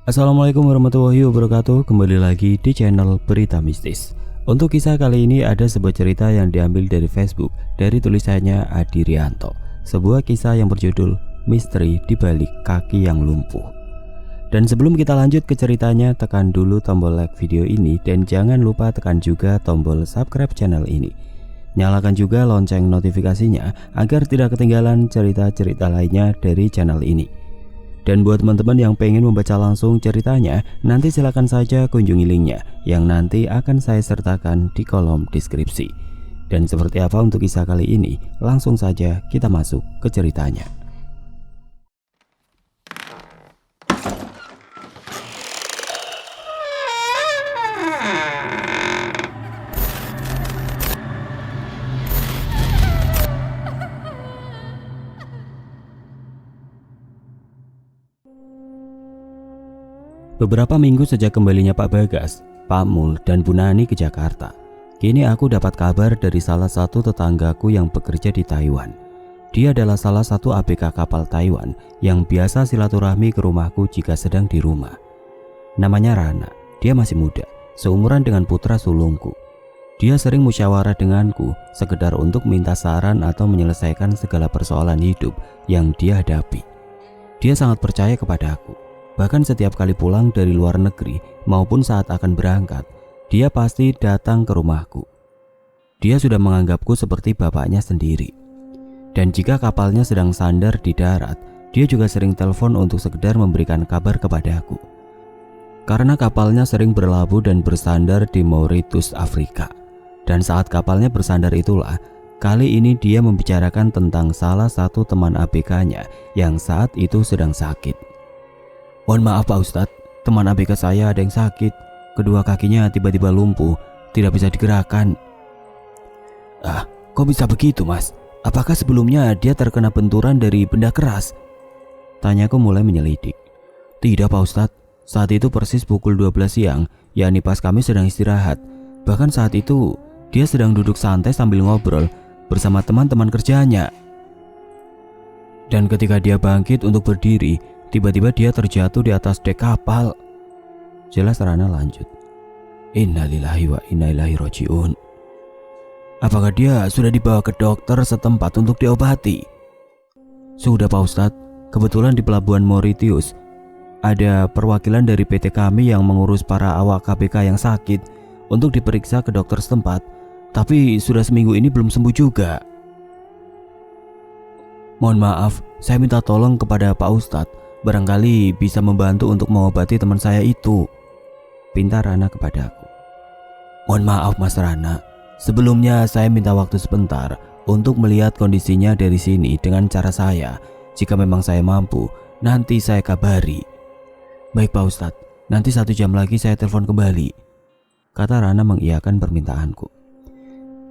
Assalamualaikum warahmatullahi wabarakatuh. Kembali lagi di channel Berita Mistis. Untuk kisah kali ini ada sebuah cerita yang diambil dari Facebook dari tulisannya Adi Rianto. Sebuah kisah yang berjudul Misteri di Balik Kaki yang Lumpuh. Dan sebelum kita lanjut ke ceritanya, tekan dulu tombol like video ini dan jangan lupa tekan juga tombol subscribe channel ini. Nyalakan juga lonceng notifikasinya agar tidak ketinggalan cerita-cerita lainnya dari channel ini. Dan buat teman-teman yang pengen membaca langsung ceritanya, nanti silakan saja kunjungi linknya yang nanti akan saya sertakan di kolom deskripsi. Dan seperti apa untuk kisah kali ini, langsung saja kita masuk ke ceritanya. Beberapa minggu sejak kembalinya Pak Bagas, Pak Mul, dan Bu Nani ke Jakarta, kini aku dapat kabar dari salah satu tetanggaku yang bekerja di Taiwan. Dia adalah salah satu ABK kapal Taiwan yang biasa silaturahmi ke rumahku jika sedang di rumah. Namanya Rana, dia masih muda, seumuran dengan putra sulungku. Dia sering musyawarah denganku, sekedar untuk minta saran atau menyelesaikan segala persoalan hidup yang dia hadapi. Dia sangat percaya kepadaku. Bahkan setiap kali pulang dari luar negeri maupun saat akan berangkat, dia pasti datang ke rumahku. Dia sudah menganggapku seperti bapaknya sendiri. Dan jika kapalnya sedang sandar di darat, dia juga sering telepon untuk sekedar memberikan kabar kepadaku. Karena kapalnya sering berlabuh dan bersandar di Mauritius, Afrika. Dan saat kapalnya bersandar itulah, kali ini dia membicarakan tentang salah satu teman ABK-nya yang saat itu sedang sakit. "Mohon maaf Pak Ustadz, teman ABK saya ada yang sakit. Kedua kakinya tiba-tiba lumpuh, tidak bisa digerakkan." "Ah, kok bisa begitu Mas? Apakah sebelumnya dia terkena benturan dari benda keras?" Tanyaku mulai menyelidik. "Tidak Pak Ustadz, saat itu persis pukul 12 siang, yakni pas kami sedang istirahat. Bahkan saat itu, dia sedang duduk santai sambil ngobrol bersama teman-teman kerjanya. Dan ketika dia bangkit untuk berdiri, tiba-tiba dia terjatuh di atas dek kapal." Jelas Rana lanjut. "Innalillahi wa inna ilaihi rajiun. Apakah dia sudah dibawa ke dokter setempat untuk diobati?" "Sudah Pak Ustadz, kebetulan di pelabuhan Mauritius ada perwakilan dari PT kami yang mengurus para awak KPK yang sakit untuk diperiksa ke dokter setempat. Tapi sudah seminggu ini belum sembuh juga." "Mohon maaf, saya minta tolong kepada Pak Ustadz. Barangkali bisa membantu untuk mengobati teman saya itu," pinta Rana kepadaku. "Mohon maaf Mas Rana, sebelumnya saya minta waktu sebentar untuk melihat kondisinya dari sini dengan cara saya. Jika memang saya mampu, nanti saya kabari." "Baik Pak Ustadz, nanti 1 jam lagi saya telepon kembali," kata Rana mengiyakan permintaanku.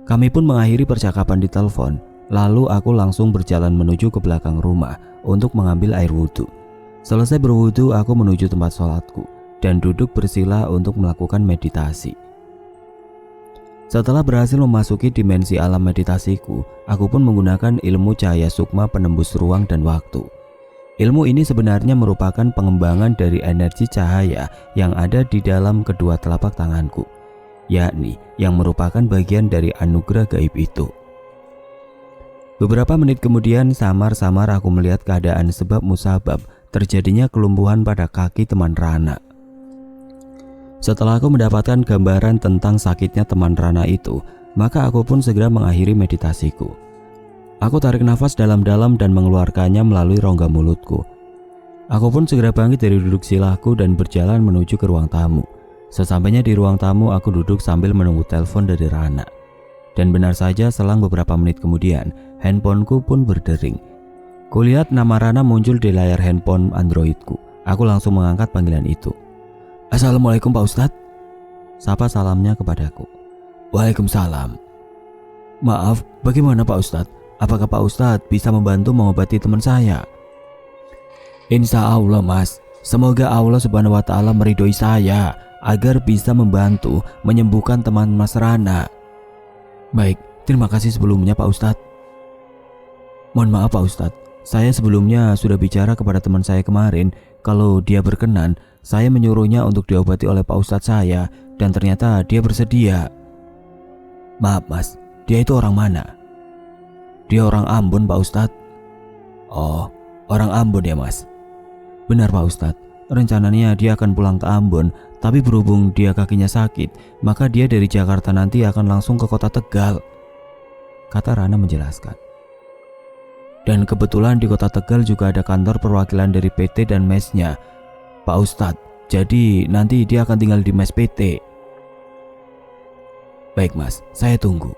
Kami pun mengakhiri percakapan di telepon. Lalu aku langsung berjalan menuju ke belakang rumah untuk mengambil air wudhu. Selesai berwudhu, aku menuju tempat sholatku dan duduk bersila untuk melakukan meditasi. Setelah berhasil memasuki dimensi alam meditasiku, aku pun menggunakan ilmu cahaya sukma penembus ruang dan waktu. Ilmu ini sebenarnya merupakan pengembangan dari energi cahaya yang ada di dalam kedua telapak tanganku, yakni yang merupakan bagian dari anugerah gaib itu. Beberapa menit kemudian samar-samar aku melihat keadaan sebab musabab terjadinya kelumpuhan pada kaki teman Rana. Setelah aku mendapatkan gambaran tentang sakitnya teman Rana itu, maka aku pun segera mengakhiri meditasiku. Aku tarik nafas dalam-dalam dan mengeluarkannya melalui rongga mulutku. Aku pun segera bangkit dari duduk silaku dan berjalan menuju ke ruang tamu. Sesampainya di ruang tamu, aku duduk sambil menunggu telepon dari Rana. Dan benar saja, selang beberapa menit kemudian, handphoneku pun berdering. Kulihat nama Rana muncul di layar handphone Androidku. Aku langsung mengangkat panggilan itu. "Assalamualaikum Pak Ustadz," sapa salamnya kepadaku. "Waalaikumsalam. Maaf, bagaimana Pak Ustadz? Apakah Pak Ustadz bisa membantu mengobati teman saya?" "Insya Allah Mas, semoga Allah Subhanahu wa Ta'ala meridhoi saya agar bisa membantu menyembuhkan teman Mas Rana." "Baik, terima kasih sebelumnya Pak Ustadz." "Mohon maaf Pak Ustadz, saya sebelumnya sudah bicara kepada teman saya kemarin kalau dia berkenan Saya menyuruhnya untuk diobati oleh Pak Ustadz saya dan ternyata dia bersedia. Maaf mas, dia itu orang mana? Dia orang Ambon Pak Ustadz. Oh, orang Ambon ya mas? Benar Pak Ustadz, rencananya dia akan pulang ke Ambon, tapi berhubung dia kakinya sakit, maka dia dari Jakarta nanti akan langsung ke kota Tegal, kata Rana menjelaskan. Dan kebetulan di kota Tegal juga ada kantor perwakilan dari PT dan mesnya, Pak Ustadz. Jadi nanti dia akan tinggal di mes PT. Baik mas, saya tunggu.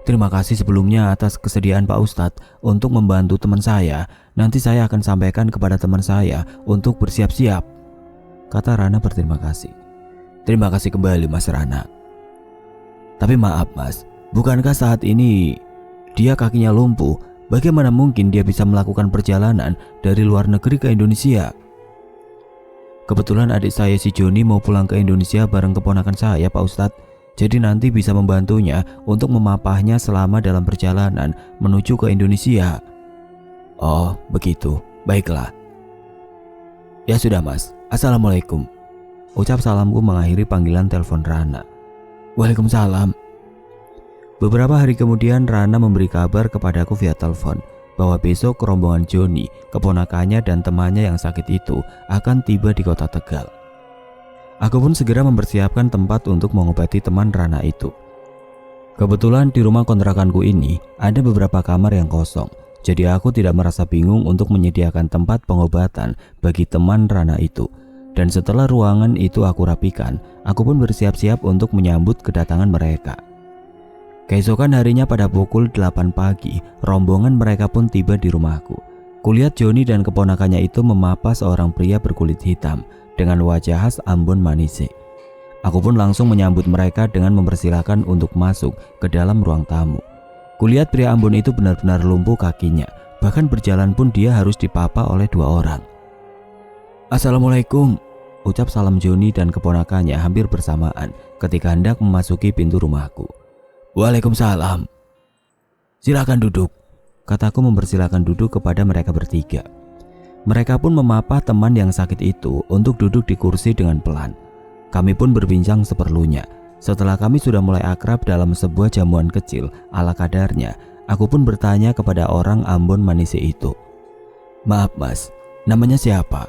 Terima kasih sebelumnya atas kesediaan Pak Ustadz untuk membantu teman saya. Nanti saya akan sampaikan kepada teman saya untuk bersiap-siap, kata Rana berterima kasih. Terima kasih kembali Mas Rana. Tapi maaf mas, bukankah saat ini dia kakinya lumpuh? Bagaimana mungkin dia bisa melakukan perjalanan dari luar negeri ke Indonesia? Kebetulan adik saya si Joni mau pulang ke Indonesia bareng keponakan saya Pak Ustadz. Jadi nanti bisa membantunya untuk memapahnya selama dalam perjalanan menuju ke Indonesia. Oh begitu, baiklah. Ya sudah mas, assalamualaikum, ucap salamku mengakhiri panggilan telepon Rana. Waalaikumsalam. Beberapa hari kemudian Rana memberi kabar kepadaku via telepon bahwa besok rombongan Joni, keponakannya dan temannya yang sakit itu akan tiba di kota Tegal. Aku pun segera mempersiapkan tempat untuk mengobati teman Rana itu. Kebetulan di rumah kontrakanku ini ada beberapa kamar yang kosong, jadi aku tidak merasa bingung untuk menyediakan tempat pengobatan bagi teman Rana itu. Dan setelah ruangan itu aku rapikan, aku pun bersiap-siap untuk menyambut kedatangan mereka. Keesokan harinya pada pukul 8 pagi, rombongan mereka pun tiba di rumahku. Kulihat Joni dan keponakannya itu memapa seorang pria berkulit hitam dengan wajah khas Ambon Manise. Aku pun langsung menyambut mereka dengan mempersilahkan untuk masuk ke dalam ruang tamu. Kulihat pria Ambon itu benar-benar lumpuh kakinya, bahkan berjalan pun dia harus dipapa oleh 2 orang. Assalamualaikum, ucap salam Joni dan keponakannya hampir bersamaan ketika hendak memasuki pintu rumahku. Waalaikumsalam. Silakan duduk, kataku mempersilahkan duduk kepada mereka bertiga. Mereka pun memapah teman yang sakit itu untuk duduk di kursi dengan pelan. Kami pun berbincang seperlunya. Setelah kami sudah mulai akrab dalam sebuah jamuan kecil ala kadarnya, aku pun bertanya kepada orang Ambon Manise itu. Maaf mas, namanya siapa?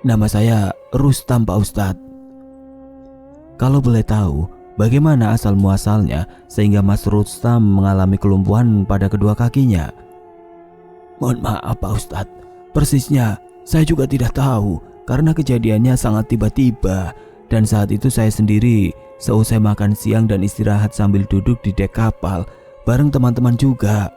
Nama saya Rustam Pak Ustadz. Kalau boleh tahu, bagaimana asal muasalnya sehingga Mas Rustam mengalami kelumpuhan pada kedua kakinya? Mohon maaf Pak Ustadz, persisnya saya juga tidak tahu karena kejadiannya sangat tiba-tiba. Dan saat itu saya sendiri seusai makan siang dan istirahat sambil duduk di dek kapal bareng teman-teman juga.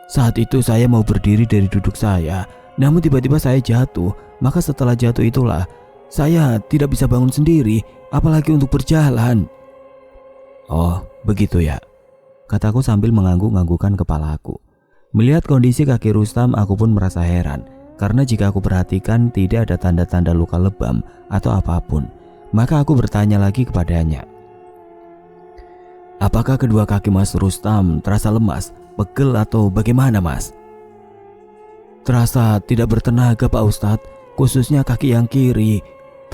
Saat itu saya mau berdiri dari duduk saya, namun tiba-tiba saya jatuh. Maka setelah jatuh itulah saya tidak bisa bangun sendiri, apalagi untuk berjalan. Oh begitu ya, kataku sambil mengangguk-anggukkan kepalaku. Melihat kondisi kaki Rustam, aku pun merasa heran. Karena jika aku perhatikan tidak ada tanda-tanda luka lebam atau apapun. Maka aku bertanya lagi kepadanya. Apakah kedua kaki Mas Rustam terasa lemas, pegel atau bagaimana mas? Terasa tidak bertenaga Pak Ustadz, khususnya kaki yang kiri.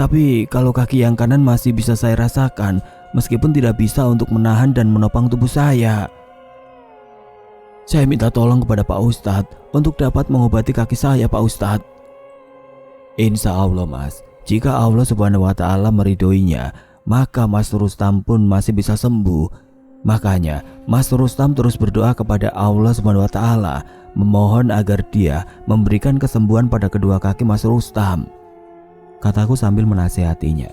Tapi kalau kaki yang kanan masih bisa saya rasakan, meskipun tidak bisa untuk menahan dan menopang tubuh saya. Saya minta tolong kepada Pak Ustadz untuk dapat mengobati kaki saya Pak Ustadz. Insya Allah mas, jika Allah Subhanahu wa Ta'ala meridhoinya, maka Mas Rustam pun masih bisa sembuh. Makanya Mas Rustam terus berdoa kepada Allah Subhanahu wa Ta'ala, memohon agar dia memberikan kesembuhan pada kedua kaki Mas Rustam, kataku sambil menasihatinya.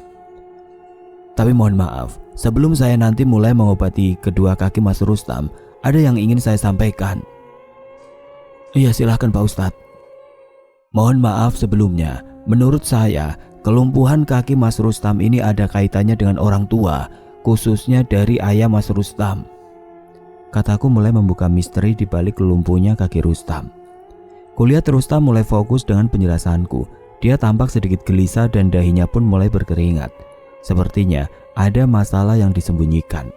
Tapi mohon maaf, sebelum saya nanti mulai mengobati kedua kaki Mas Rustam, ada yang ingin saya sampaikan. Iya silahkan Pak Ustadz. Mohon maaf sebelumnya, menurut saya kelumpuhan kaki Mas Rustam ini ada kaitannya dengan orang tua, khususnya dari ayah Mas Rustam, kataku mulai membuka misteri di balik lumpuhnya kaki Rustam. Kulihat Rustam mulai fokus dengan penjelasanku. Dia tampak sedikit gelisah dan dahinya pun mulai berkeringat. Sepertinya ada masalah yang disembunyikan.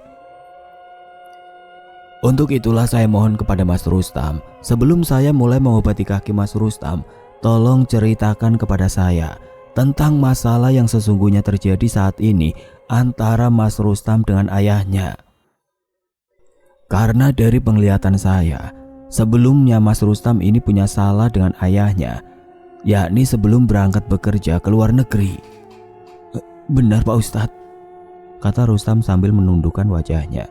Untuk itulah saya mohon kepada Mas Rustam, sebelum saya mulai mengobati kaki Mas Rustam, tolong ceritakan kepada saya tentang masalah yang sesungguhnya terjadi saat ini antara Mas Rustam dengan ayahnya. Karena dari penglihatan saya, sebelumnya Mas Rustam ini punya salah dengan ayahnya, yakni sebelum berangkat bekerja ke luar negeri. Benar Pak Ustadz, kata Rustam sambil menundukkan wajahnya.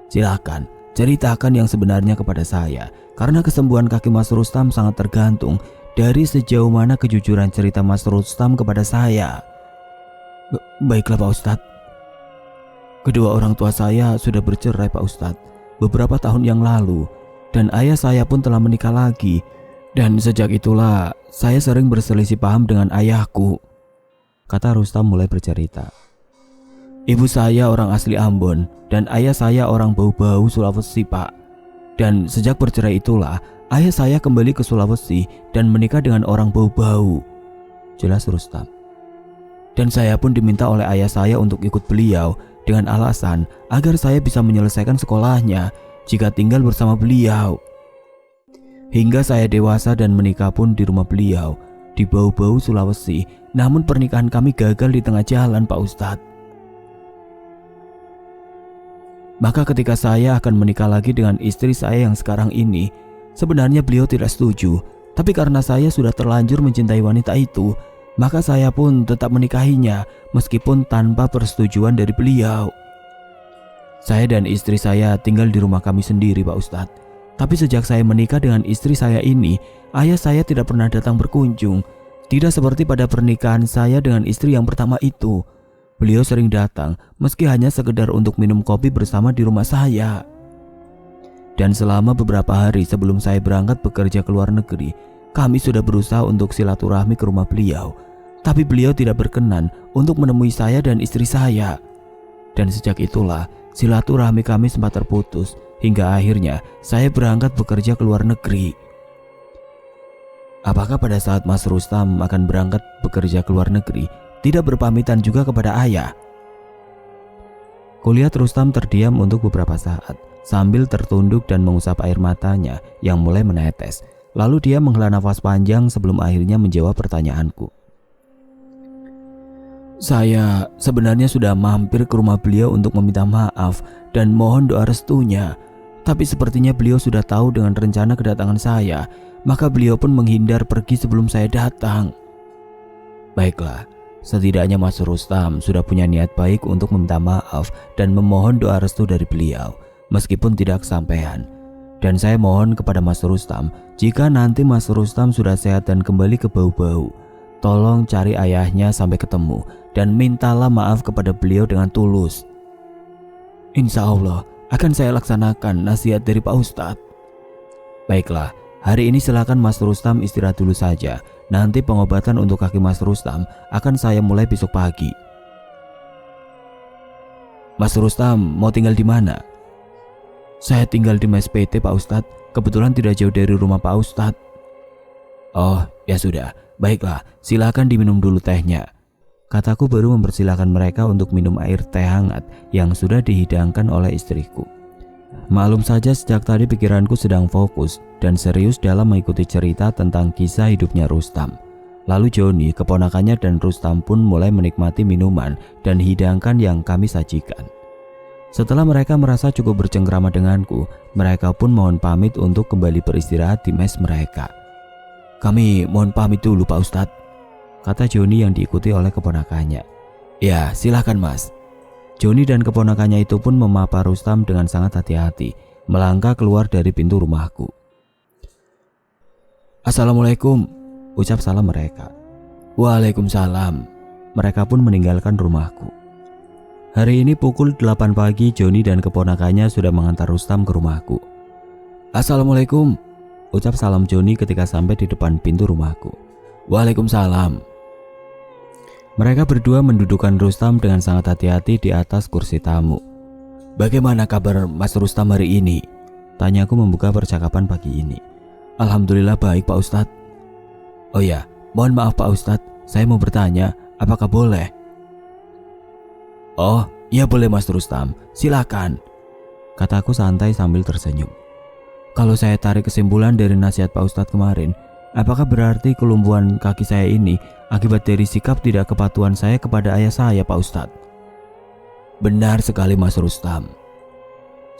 Silakan, ceritakan yang sebenarnya kepada saya, karena kesembuhan kaki Mas Rustam sangat tergantung dari sejauh mana kejujuran cerita Mas Rustam kepada saya. Baiklah Pak Ustadz. Kedua orang tua saya sudah bercerai Pak Ustadz beberapa tahun yang lalu, dan ayah saya pun telah menikah lagi. Dan sejak itulah saya sering berselisih paham dengan ayahku, kata Rustam mulai bercerita. Ibu saya orang asli Ambon dan ayah saya orang Bau-Bau, Sulawesi Pak. Dan sejak bercerai itulah ayah saya kembali ke Sulawesi dan menikah dengan orang Bau-Bau, jelas Rustam. Dan saya pun diminta oleh ayah saya untuk ikut beliau dengan alasan agar saya bisa menyelesaikan sekolahnya jika tinggal bersama beliau. Hingga saya dewasa dan menikah pun di rumah beliau di Bau-Bau, Sulawesi. Namun pernikahan kami gagal di tengah jalan Pak Ustadz. Maka ketika saya akan menikah lagi dengan istri saya yang sekarang ini, sebenarnya beliau tidak setuju. Tapi karena saya sudah terlanjur mencintai wanita itu, maka saya pun tetap menikahinya meskipun tanpa persetujuan dari beliau. Saya dan istri saya tinggal di rumah kami sendiri Pak Ustadz. Tapi sejak saya menikah dengan istri saya ini, ayah saya tidak pernah datang berkunjung. Tidak seperti pada pernikahan saya dengan istri yang pertama itu. Beliau sering datang meski hanya sekedar untuk minum kopi bersama di rumah saya. Dan selama beberapa hari sebelum saya berangkat bekerja ke luar negeri, kami sudah berusaha untuk silaturahmi ke rumah beliau. Tapi beliau tidak berkenan untuk menemui saya dan istri saya. Dan sejak itulah silaturahmi kami sempat terputus hingga akhirnya saya berangkat bekerja ke luar negeri. Apakah pada saat Mas Rustam akan berangkat bekerja ke luar negeri tidak berpamitan juga kepada ayah? Kulihat Rustam terdiam untuk beberapa saat sambil tertunduk dan mengusap air matanya yang mulai menetes. Lalu dia menghela nafas panjang sebelum akhirnya menjawab pertanyaanku. Saya sebenarnya sudah mampir ke rumah beliau untuk meminta maaf dan mohon doa restunya. Tapi sepertinya beliau sudah tahu dengan rencana kedatangan saya, maka beliau pun menghindar pergi sebelum saya datang. Baiklah, setidaknya Mas Rustam sudah punya niat baik untuk meminta maaf dan memohon doa restu dari beliau, meskipun tidak kesampaian. Dan saya mohon kepada Mas Rustam, jika nanti Mas Rustam sudah sehat dan kembali ke Bau-Bau, tolong cari ayahnya sampai ketemu dan mintalah maaf kepada beliau dengan tulus. Insya Allah akan saya laksanakan nasihat dari Pak Ustadz. Baiklah, hari ini silakan Mas Rustam istirahat dulu saja. Nanti pengobatan untuk kaki Mas Rustam akan saya mulai besok pagi. Mas Rustam mau tinggal di mana? Saya tinggal di mes PT Pak Ustadz. Kebetulan tidak jauh dari rumah Pak Ustadz. Oh ya sudah, baiklah, silakan diminum dulu tehnya. Kataku baru mempersilahkan mereka untuk minum air teh hangat yang sudah dihidangkan oleh istriku. Maklum saja sejak tadi pikiranku sedang fokus dan serius dalam mengikuti cerita tentang kisah hidupnya Rustam. Lalu Joni, keponakannya dan Rustam pun mulai menikmati minuman dan hidangan yang kami sajikan. Setelah mereka merasa cukup bercengkrama denganku, mereka pun mohon pamit untuk kembali beristirahat di mes mereka. Kami mohon pamit dulu Pak Ustadz, kata Joni yang diikuti oleh keponakannya. Ya, silahkan Mas. Joni dan keponakannya itu pun memapa Rustam dengan sangat hati-hati, melangkah keluar dari pintu rumahku. Assalamualaikum, ucap salam mereka. Waalaikumsalam. Mereka pun meninggalkan rumahku. Hari ini pukul 8 pagi Joni dan keponakannya sudah mengantar Rustam ke rumahku. Assalamualaikum, ucap salam Joni ketika sampai di depan pintu rumahku. Waalaikumsalam. Mereka berdua mendudukkan Rustam dengan sangat hati-hati di atas kursi tamu. Bagaimana kabar Mas Rustam hari ini? Tanyaku membuka percakapan pagi ini. Alhamdulillah baik Pak Ustadz. Oh ya, mohon maaf Pak Ustadz, saya mau bertanya, apakah boleh? Oh, ya boleh Mas Rustam, silakan, kataku santai sambil tersenyum. Kalau saya tarik kesimpulan dari nasihat Pak Ustadz kemarin, Apakah berarti kelumpuhan kaki saya ini akibat dari sikap tidak kepatuhan saya kepada ayah saya, Pak Ustadz? Benar sekali Mas Rustam.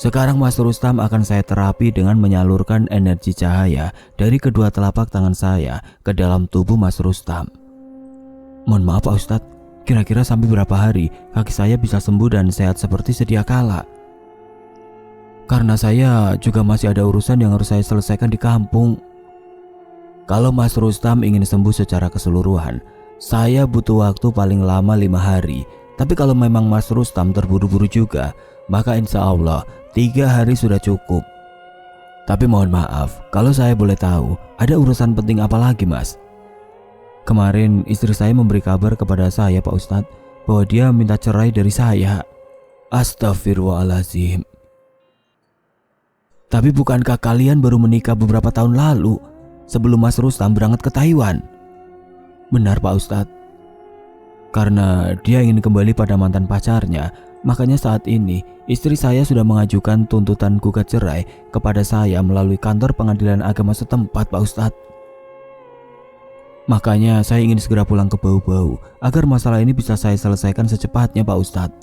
Sekarang Mas Rustam akan saya terapi dengan menyalurkan energi cahaya dari kedua telapak tangan saya ke dalam tubuh Mas Rustam. Mohon maaf Pak Ustadz, kira-kira sampai berapa hari kaki saya bisa sembuh dan sehat seperti sedia kala? Karena saya juga masih ada urusan yang harus saya selesaikan di kampung. Kalau Mas Rustam ingin sembuh secara keseluruhan, saya butuh waktu paling lama 5 hari. Tapi kalau memang Mas Rustam terburu-buru juga, maka insya Allah 3 hari sudah cukup. Tapi mohon maaf, kalau saya boleh tahu, ada urusan penting apa lagi Mas? Kemarin istri saya memberi kabar kepada saya Pak Ustadz bahwa dia minta cerai dari saya. Astagfirullahaladzim. Tapi bukankah kalian baru menikah beberapa tahun lalu sebelum Mas Rustam berangkat ke Taiwan? Benar Pak Ustadz. Karena dia ingin kembali pada mantan pacarnya, makanya saat ini istri saya sudah mengajukan tuntutan gugat cerai kepada saya melalui kantor pengadilan agama setempat Pak Ustadz. Makanya saya ingin segera pulang ke Bau-Bau agar masalah ini bisa saya selesaikan secepatnya Pak Ustadz.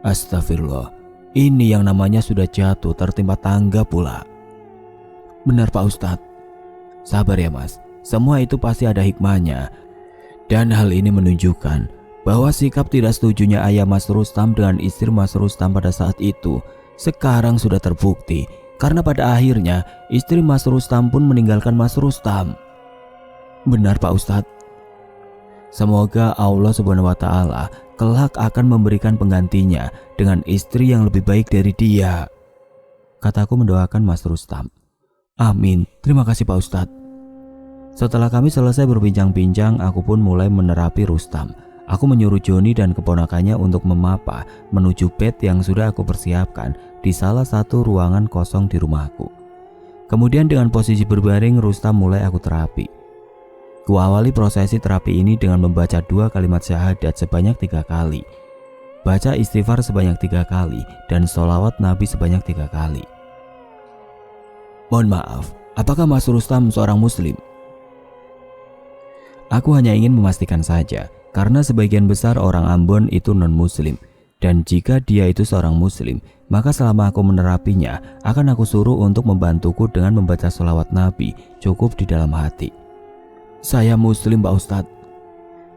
Astagfirullah, ini yang namanya sudah jatuh tertimpa tangga pula. Benar Pak Ustadz. Sabar ya Mas, semua itu pasti ada hikmahnya. Dan hal ini menunjukkan bahwa sikap tidak setujunya ayah Mas Rustam dengan istri Mas Rustam pada saat itu sekarang sudah terbukti, karena pada akhirnya istri Mas Rustam pun meninggalkan Mas Rustam. Benar Pak Ustadz. Semoga Allah Subhanahu wa Ta'ala kelak akan memberikan penggantinya dengan istri yang lebih baik dari dia, kataku mendoakan Mas Rustam. Amin, terima kasih Pak Ustadz. Setelah kami selesai berbincang-bincang, aku pun mulai menerapi Rustam. Aku menyuruh Joni dan keponakannya untuk memapa menuju bed yang sudah aku persiapkan di salah satu ruangan kosong di rumahku. Kemudian dengan posisi berbaring, Rustam mulai aku terapi. Kuawali prosesi terapi ini dengan membaca 2 kalimat syahadat sebanyak 3 kali, baca istighfar sebanyak 3 kali, dan sholawat Nabi sebanyak 3 kali. Mohon maaf, apakah Mas Rustam seorang muslim? Aku hanya ingin memastikan saja, karena sebagian besar orang Ambon itu non-muslim. Dan jika dia itu seorang muslim, maka selama aku menerapinya, akan aku suruh untuk membantuku dengan membaca sholawat Nabi cukup di dalam hati. Saya muslim Pak Ustadz.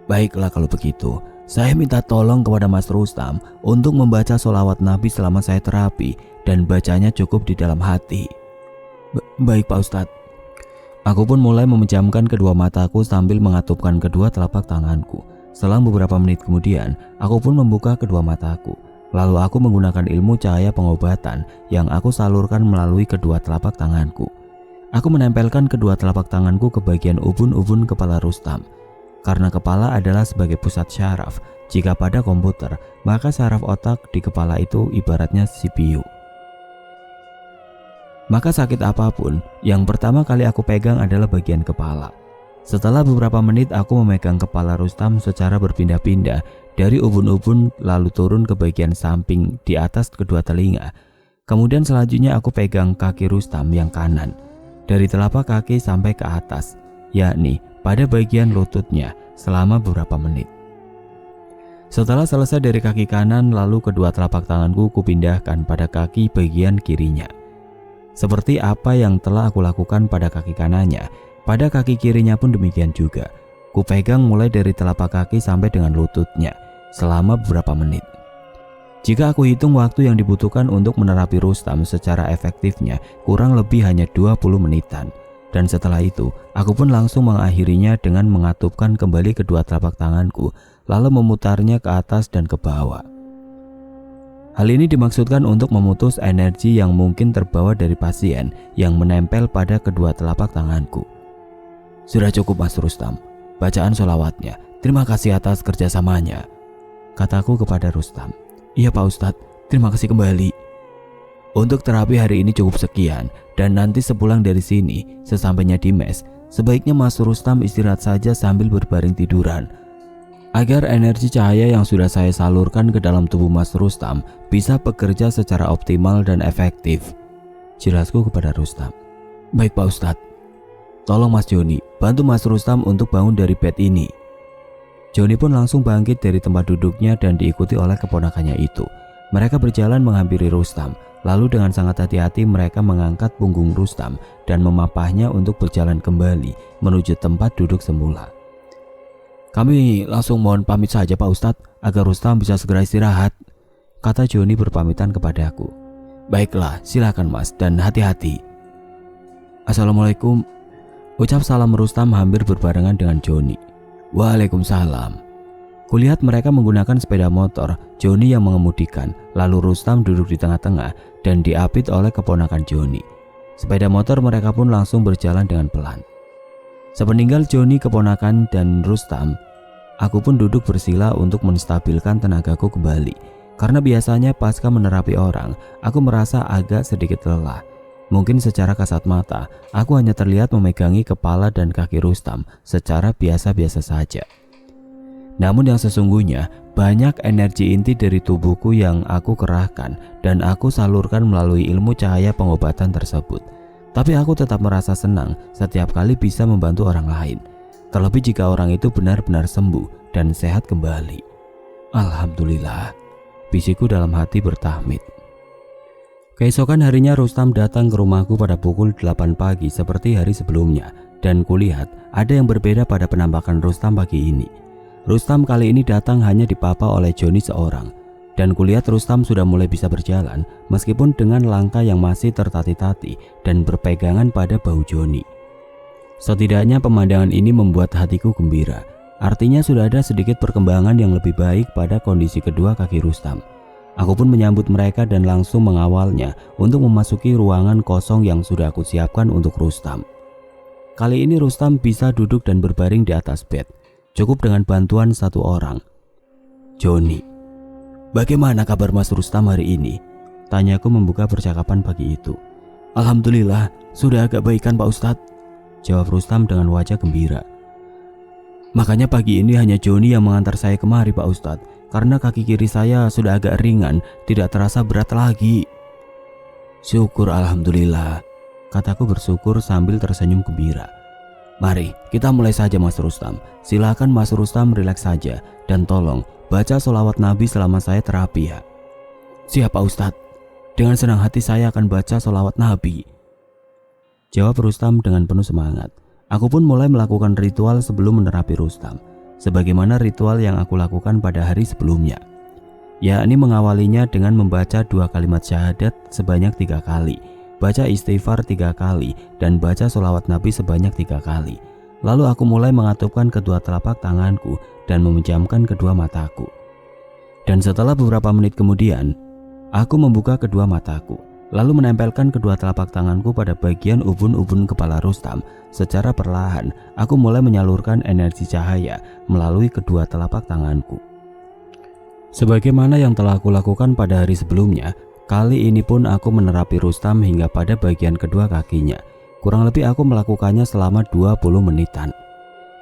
Baiklah kalau begitu, saya minta tolong kepada Mas Rustam untuk membaca sholawat Nabi selama saya terapi dan bacanya cukup di dalam hati. Baik Pak Ustadz. Aku pun mulai memejamkan kedua mataku sambil mengatupkan kedua telapak tanganku. Selang beberapa menit kemudian, aku pun membuka kedua mataku. Lalu aku menggunakan ilmu cahaya pengobatan yang aku salurkan melalui kedua telapak tanganku. Aku menempelkan kedua telapak tanganku ke bagian ubun-ubun kepala Rustam. Karena kepala adalah sebagai pusat syaraf, jika pada komputer, maka saraf otak di kepala itu ibaratnya CPU. Maka sakit apapun, yang pertama kali aku pegang adalah bagian kepala. Setelah beberapa menit aku memegang kepala Rustam secara berpindah-pindah dari ubun-ubun lalu turun ke bagian samping di atas kedua telinga. Kemudian selanjutnya aku pegang kaki Rustam yang kanan dari telapak kaki sampai ke atas, yakni pada bagian lututnya selama beberapa menit. Setelah selesai dari kaki kanan, lalu kedua telapak tanganku kupindahkan pada kaki bagian kirinya. Seperti apa yang telah aku lakukan pada kaki kanannya, pada kaki kirinya pun demikian juga. Kupegang mulai dari telapak kaki sampai dengan lututnya selama beberapa menit. Jika aku hitung waktu yang dibutuhkan untuk menerapi Rustam secara efektifnya, kurang lebih hanya 20 menitan. Dan setelah itu, aku pun langsung mengakhirinya dengan mengatupkan kembali kedua telapak tanganku, lalu memutarnya ke atas dan ke bawah. Hal ini dimaksudkan untuk memutus energi yang mungkin terbawa dari pasien yang menempel pada kedua telapak tanganku. Sudah cukup Mas Rustam, bacaan sholawatnya. Terima kasih atas kerjasamanya, kataku kepada Rustam. Iya Pak Ustadz, terima kasih kembali. Untuk terapi hari ini cukup sekian, dan nanti sepulang dari sini, sesampainya di mes, sebaiknya Mas Rustam istirahat saja sambil berbaring tiduran, agar energi cahaya yang sudah saya salurkan ke dalam tubuh Mas Rustam bisa bekerja secara optimal dan efektif, jelasku kepada Rustam. Baik Pak Ustadz. Tolong Mas Joni, bantu Mas Rustam untuk bangun dari bed ini. Joni pun langsung bangkit dari tempat duduknya dan diikuti oleh keponakannya itu. Mereka berjalan menghampiri Rustam. Lalu dengan sangat hati-hati mereka mengangkat punggung Rustam dan memapahnya untuk berjalan kembali menuju tempat duduk semula. Kami langsung mohon pamit saja Pak Ustadz agar Rustam bisa segera istirahat, kata Joni berpamitan kepadaku. Baiklah, silakan Mas dan hati-hati. Assalamualaikum, ucap salam Rustam hampir berbarengan dengan Joni. Waalaikumsalam. Kulihat mereka menggunakan sepeda motor, Joni yang mengemudikan, lalu Rustam duduk di tengah-tengah dan diapit oleh keponakan Joni. Sepeda motor mereka pun langsung berjalan dengan pelan. Sepeninggal Joni, keponakan, dan Rustam, aku pun duduk bersila untuk menstabilkan tenagaku kembali. Karena biasanya pasca menerapi orang, aku merasa agak sedikit lelah. Mungkin secara kasat mata, aku hanya terlihat memegangi kepala dan kaki Rustam secara biasa-biasa saja. Namun yang sesungguhnya, banyak energi inti dari tubuhku yang aku kerahkan dan aku salurkan melalui ilmu cahaya pengobatan tersebut. Tapi aku tetap merasa senang setiap kali bisa membantu orang lain. Terlebih jika orang itu benar-benar sembuh dan sehat kembali. Alhamdulillah, bisikku dalam hati bertahmid. Keesokan harinya Rustam datang ke rumahku pada pukul 8 pagi seperti hari sebelumnya. Dan kulihat ada yang berbeda pada penampakan Rustam pagi ini. Rustam kali ini datang hanya dipapa oleh Joni seorang. Dan kulihat Rustam sudah mulai bisa berjalan meskipun dengan langkah yang masih tertati-tati dan berpegangan pada bahu Joni. Setidaknya pemandangan ini membuat hatiku gembira. Artinya sudah ada sedikit perkembangan yang lebih baik pada kondisi kedua kaki Rustam. Aku pun menyambut mereka dan langsung mengawalnya untuk memasuki ruangan kosong yang sudah aku siapkan untuk Rustam. Kali ini Rustam bisa duduk dan berbaring di atas bed. Cukup dengan bantuan satu orang. Joni, bagaimana kabar Mas Rustam hari ini? Tanyaku membuka percakapan pagi itu. Alhamdulillah, sudah agak baikan Pak Ustadz, jawab Rustam dengan wajah gembira. Makanya pagi ini hanya Joni yang mengantar saya kemari Pak Ustadz, karena kaki kiri saya sudah agak ringan, tidak terasa berat lagi. Syukur Alhamdulillah, kataku bersyukur sambil tersenyum gembira. Mari kita mulai saja Mas Rustam. Silakan Mas Rustam rileks saja dan tolong baca sholawat Nabi selama saya terapi ya. Siap Pak Ustadz, dengan senang hati saya akan baca sholawat Nabi, jawab Rustam dengan penuh semangat. Aku pun mulai melakukan ritual sebelum menerapi Rustam, sebagaimana ritual yang aku lakukan pada hari sebelumnya, yakni mengawalinya dengan membaca 2 kalimat syahadat sebanyak 3 kali, baca istighfar 3 kali, dan baca sholawat Nabi sebanyak 3 kali. Lalu aku mulai mengatupkan kedua telapak tanganku dan memejamkan kedua mataku. Dan setelah beberapa menit kemudian, aku membuka kedua mataku, lalu menempelkan kedua telapak tanganku pada bagian ubun-ubun kepala Rustam. Secara perlahan, aku mulai menyalurkan energi cahaya melalui kedua telapak tanganku. Sebagaimana yang telah aku lakukan pada hari sebelumnya, kali ini pun aku menerapi Rustam hingga pada bagian kedua kakinya. Kurang lebih aku melakukannya selama 20 menitan.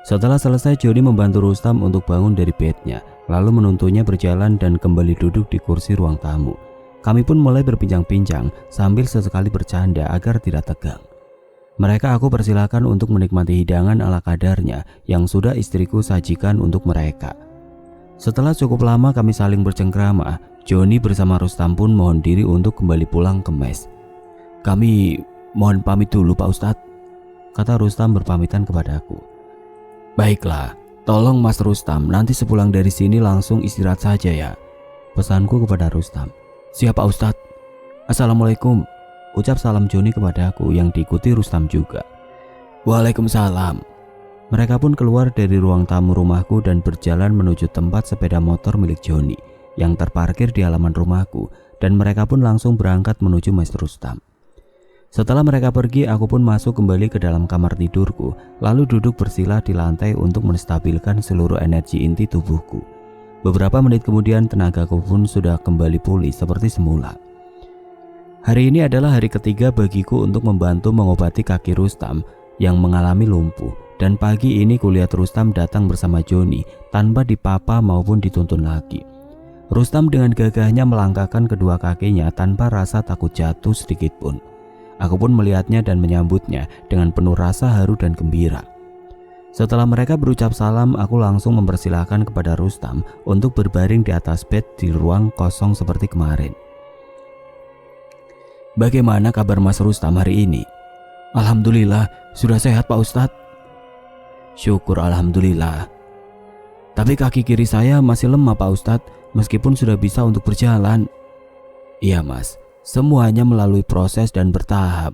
Setelah selesai, Joni membantu Rustam untuk bangun dari bednya, lalu menuntunnya berjalan dan kembali duduk di kursi ruang tamu. Kami pun mulai berbincang-bincang sambil sesekali bercanda agar tidak tegang. Mereka aku persilakan untuk menikmati hidangan ala kadarnya yang sudah istriku sajikan untuk mereka. Setelah cukup lama kami saling bercengkrama, Joni bersama Rustam pun mohon diri untuk kembali pulang ke mes. Kami mohon pamit dulu Pak Ustadz, kata Rustam berpamitan kepadaku. Baiklah, tolong Mas Rustam nanti sepulang dari sini langsung istirahat saja ya, pesanku kepada Rustam. Siap Pak Ustadz. Assalamualaikum, ucap salam Joni kepadaku yang diikuti Rustam juga. Waalaikumsalam. Mereka pun keluar dari ruang tamu rumahku dan berjalan menuju tempat sepeda motor milik Joni yang terparkir di halaman rumahku, dan mereka pun langsung berangkat menuju mes Rustam. Setelah mereka pergi, aku pun masuk kembali ke dalam kamar tidurku, lalu duduk bersila di lantai untuk menstabilkan seluruh energi inti tubuhku. Beberapa menit kemudian tenagaku pun sudah kembali pulih seperti semula. Hari ini adalah hari ketiga bagiku untuk membantu mengobati kaki Rustam yang mengalami lumpuh, dan pagi ini kulihat Rustam datang bersama Joni tanpa dipapa maupun dituntun lagi. Rustam dengan gagahnya melangkahkan kedua kakinya tanpa rasa takut jatuh sedikit pun. Aku pun melihatnya dan menyambutnya dengan penuh rasa haru dan gembira. Setelah mereka berucap salam, aku langsung mempersilahkan kepada Rustam untuk berbaring di atas bed di ruang kosong seperti kemarin. "Bagaimana kabar Mas Rustam hari ini?" "Alhamdulillah, sudah sehat Pak Ustadz." "Syukur alhamdulillah. Tapi kaki kiri saya masih lemah Pak Ustadz, meskipun sudah bisa untuk berjalan." "Iya Mas, semuanya melalui proses dan bertahap.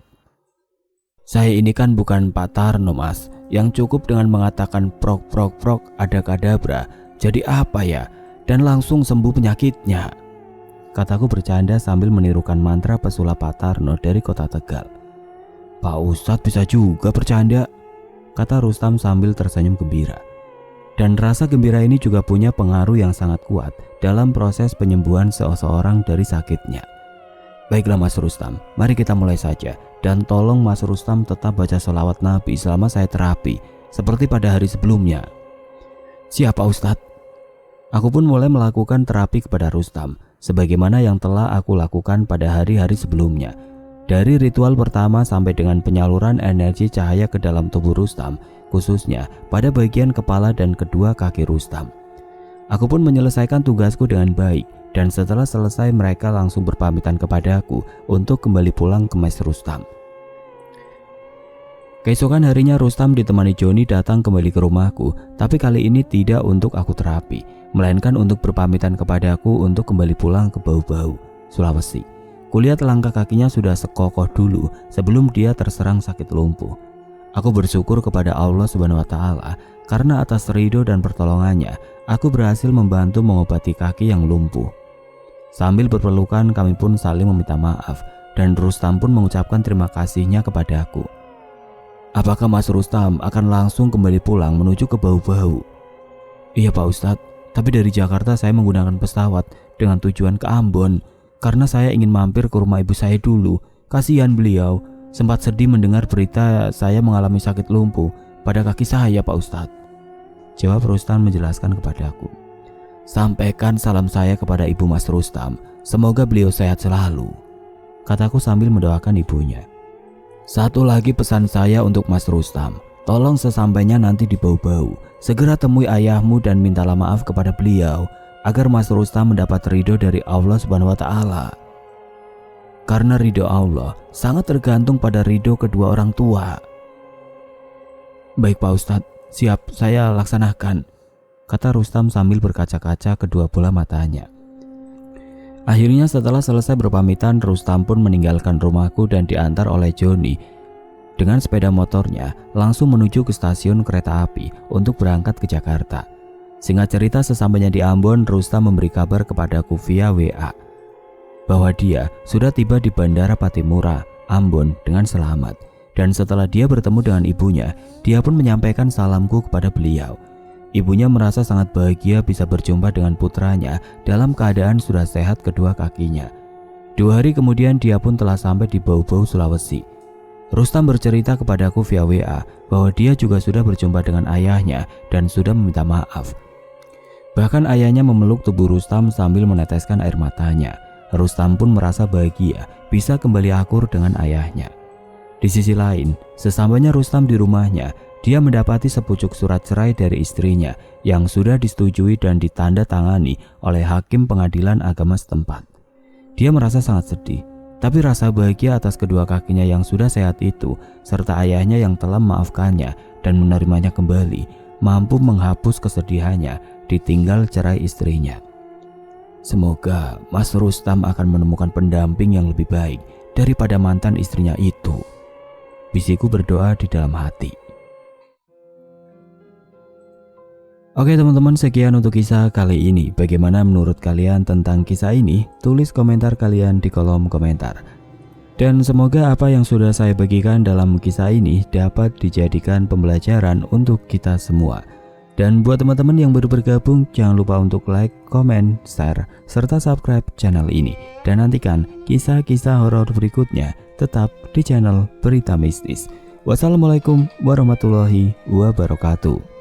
Saya ini kan bukan Pak Tarno Mas, yang cukup dengan mengatakan prok prok prok ada kadabra, jadi apa ya, dan langsung sembuh penyakitnya," kataku bercanda sambil menirukan mantra pesulap Pak Tarno dari kota Tegal. "Pak Ustadz bisa juga bercanda," kata Rustam sambil tersenyum gembira. Dan rasa gembira ini juga punya pengaruh yang sangat kuat dalam proses penyembuhan seseorang dari sakitnya. "Baiklah Mas Rustam, mari kita mulai saja. Dan tolong Mas Rustam tetap baca sholawat Nabi selama saya terapi, seperti pada hari sebelumnya." "Siap Pak Ustadz." Aku pun mulai melakukan terapi kepada Rustam, sebagaimana yang telah aku lakukan pada hari-hari sebelumnya. Dari ritual pertama sampai dengan penyaluran energi cahaya ke dalam tubuh Rustam, khususnya pada bagian kepala dan kedua kaki Rustam. Aku pun menyelesaikan tugasku dengan baik, dan setelah selesai mereka langsung berpamitan kepadaku untuk kembali pulang ke mes Rustam. Keesokan harinya Rustam ditemani Joni datang kembali ke rumahku, tapi kali ini tidak untuk aku terapi, melainkan untuk berpamitan kepadaku untuk kembali pulang ke Bau-Bau, Sulawesi. Kulihat langkah kakinya sudah sekokoh dulu sebelum dia terserang sakit lumpuh. Aku bersyukur kepada Allah Subhanahu wa Ta'ala karena atas ridho dan pertolongannya aku berhasil membantu mengobati kaki yang lumpuh. Sambil berpelukan kami pun saling meminta maaf, dan Rustam pun mengucapkan terima kasihnya kepadaku. "Apakah Mas Rustam akan langsung kembali pulang menuju ke Bau-Bau?" "Iya Pak Ustadz, tapi dari Jakarta saya menggunakan pesawat dengan tujuan ke Ambon, karena saya ingin mampir ke rumah ibu saya dulu. Kasihan beliau, sempat sedih mendengar berita saya mengalami sakit lumpuh pada kaki saya Pak Ustadz," jawab Rustam menjelaskan kepadaku. "Sampaikan salam saya kepada ibu Mas Rustam, semoga beliau sehat selalu," kataku sambil mendoakan ibunya. "Satu lagi pesan saya untuk Mas Rustam, tolong sesampainya nanti di Bau-Bau, segera temui ayahmu dan mintalah maaf kepada beliau agar Mas Rustam mendapat ridho dari Allah Subhanahu wa Ta'ala. Karena ridho Allah sangat tergantung pada ridho kedua orang tua." "Baik Pak Ustadz, siap, saya laksanakan," kata Rustam sambil berkaca-kaca kedua bola matanya. Akhirnya setelah selesai berpamitan, Rustam pun meninggalkan rumahku dan diantar oleh Joni dengan sepeda motornya langsung menuju ke stasiun kereta api untuk berangkat ke Jakarta. Singkat cerita, sesampainya di Ambon, Rustam memberi kabar kepadaku via WA bahwa dia sudah tiba di Bandara Patimura, Ambon dengan selamat. Dan setelah dia bertemu dengan ibunya, dia pun menyampaikan salamku kepada beliau. Ibunya merasa sangat bahagia bisa berjumpa dengan putranya dalam keadaan sudah sehat kedua kakinya. 2 hari kemudian dia pun telah sampai di Bau-Bau, Sulawesi. Rustam bercerita kepadaku via WA bahwa dia juga sudah berjumpa dengan ayahnya dan sudah meminta maaf. Bahkan ayahnya memeluk tubuh Rustam sambil meneteskan air matanya. Rustam pun merasa bahagia bisa kembali akur dengan ayahnya. Di sisi lain, sesampainya Rustam di rumahnya, dia mendapati sepucuk surat cerai dari istrinya yang sudah disetujui dan ditandatangani oleh hakim pengadilan agama setempat. Dia merasa sangat sedih, tapi rasa bahagia atas kedua kakinya yang sudah sehat itu serta ayahnya yang telah memaafkannya dan menerimanya kembali mampu menghapus kesedihannya ditinggal cerai istrinya. Semoga Mas Rustam akan menemukan pendamping yang lebih baik daripada mantan istrinya itu, bisiku berdoa di dalam hati. Oke teman-teman, sekian untuk kisah kali ini. Bagaimana menurut kalian tentang kisah ini? Tulis komentar kalian di kolom komentar. Dan semoga apa yang sudah saya bagikan dalam kisah ini dapat dijadikan pembelajaran untuk kita semua. Dan buat teman-teman yang baru bergabung, jangan lupa untuk like, komen, share, serta subscribe channel ini. Dan nantikan kisah-kisah horor berikutnya tetap di channel Berita Mistis. Wassalamualaikum warahmatullahi wabarakatuh.